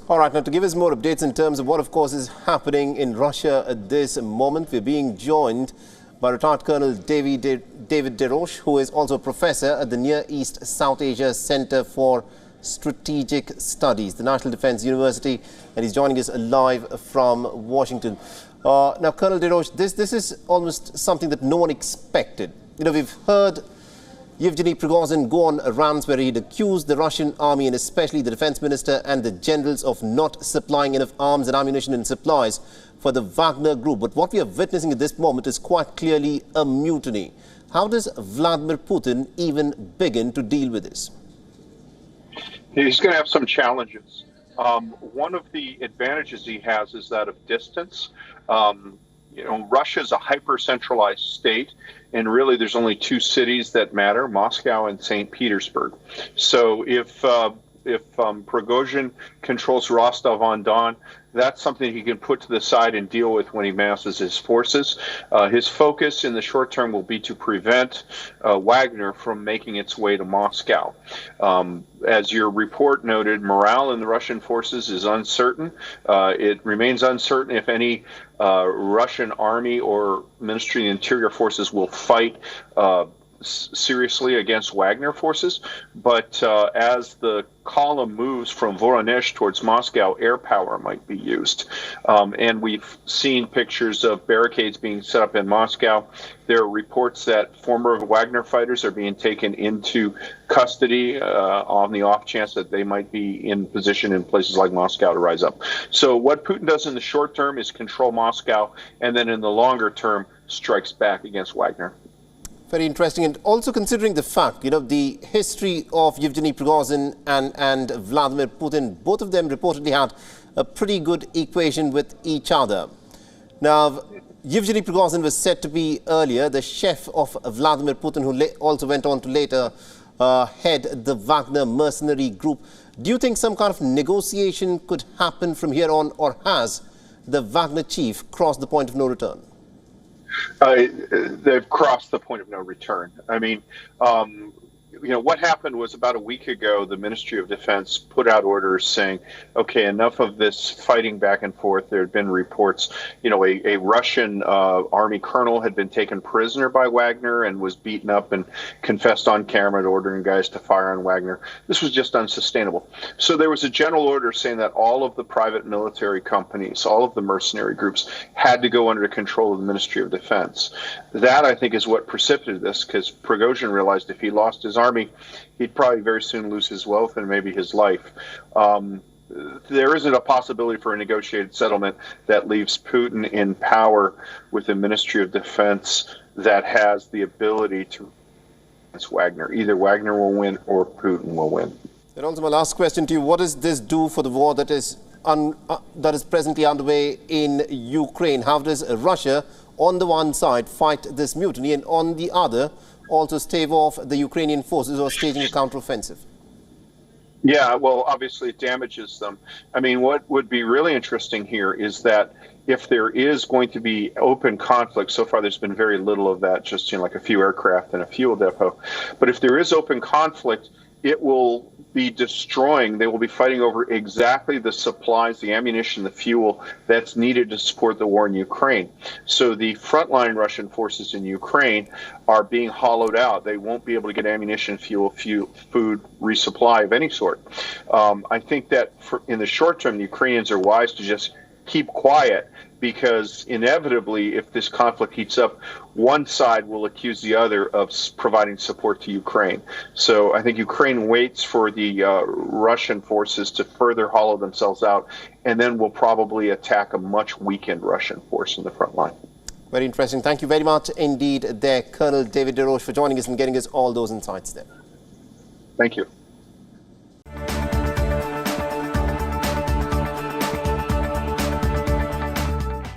All right, now to give us more updates in terms of what, of course, is happening in Russia at this moment, we're being joined by retired Colonel David De Roche, who is also a professor at the Near East South Asia Center for Strategic Studies, the National Defense University, and he's joining us live from Washington. Now, Colonel De Roche, this is almost something that no one expected. You know, we've heard Yevgeny Prigozhin go on rants where he'd accused the Russian army and especially the defense minister and the generals of not supplying enough arms and ammunition and supplies for the Wagner group. But what we are witnessing at this moment is quite clearly a mutiny. How does Vladimir Putin even begin to deal with this? He's going to have some challenges. One of the advantages he has is that of distance. You know, Russia is a hyper-centralized state, and really there's only two cities that matter, Moscow and St. Petersburg. So if Prigozhin controls Rostov-on-Don, that's something he can put to the side and deal with when he masses his forces. His focus in the short term will be to prevent Wagner from making its way to Moscow. As your report noted, morale in the Russian forces is uncertain. It remains uncertain if any Russian army or Ministry of the Interior forces will fight seriously against Wagner forces, but as the column moves from Voronezh towards Moscow, air power might be used. And we've seen pictures of barricades being set up in Moscow. There are reports that former Wagner fighters are being taken into custody on the off chance that they might be in position in places like Moscow to rise up. So what Putin does in the short term is control Moscow, and then in the longer term strikes back against Wagner. Very interesting, and also considering the fact, you know, the history of Yevgeny Prigozhin and Vladimir Putin, both of them reportedly had a pretty good equation with each other. Now, Yevgeny Prigozhin was said to be earlier the chef of Vladimir Putin, who also went on to later head the Wagner mercenary group. Do you think some kind of negotiation could happen from here on, or has the Wagner chief crossed the point of no return? They've crossed the point of no return. I mean, you know, what happened was about a week ago, the Ministry of Defense put out orders saying, okay, enough of this fighting back and forth. There had been reports, you know, a Russian army colonel had been taken prisoner by Wagner and was beaten up and confessed on camera to ordering guys to fire on Wagner. This was just unsustainable. So there was a general order saying that all of the private military companies, all of the mercenary groups had to go under the control of the Ministry of Defense. That, I think, is what precipitated this, because Prigozhin realized if he lost his army, he'd probably very soon lose his wealth and maybe his life. There isn't a possibility for a negotiated settlement that leaves Putin in power with a Ministry of Defense that has the ability to against Wagner. Either Wagner will win or Putin will win. And also my last question to you, what does this do for the war that is presently underway in Ukraine? How does Russia, on the one side, fight this mutiny, and on the other, also stave off the Ukrainian forces who are staging a counteroffensive? Yeah, well, obviously it damages them. I mean, what would be really interesting here is that if there is going to be open conflict, so far there's been very little of that, just, you know, like a few aircraft and a fuel depot. But if there is open conflict, it will be destroying, they will be fighting over exactly the supplies, the ammunition, the fuel that's needed to support the war in Ukraine. So the frontline Russian forces in Ukraine are being hollowed out. They won't be able to get ammunition, fuel, food, resupply of any sort. I think that in the short term, the Ukrainians are wise to just keep quiet, because inevitably, if this conflict heats up, one side will accuse the other of providing support to Ukraine. So I think Ukraine waits for the Russian forces to further hollow themselves out, and then will probably attack a much weakened Russian force in the front line. Very interesting. Thank you very much indeed there, Colonel David De Roche, for joining us and getting us all those insights there. Thank you.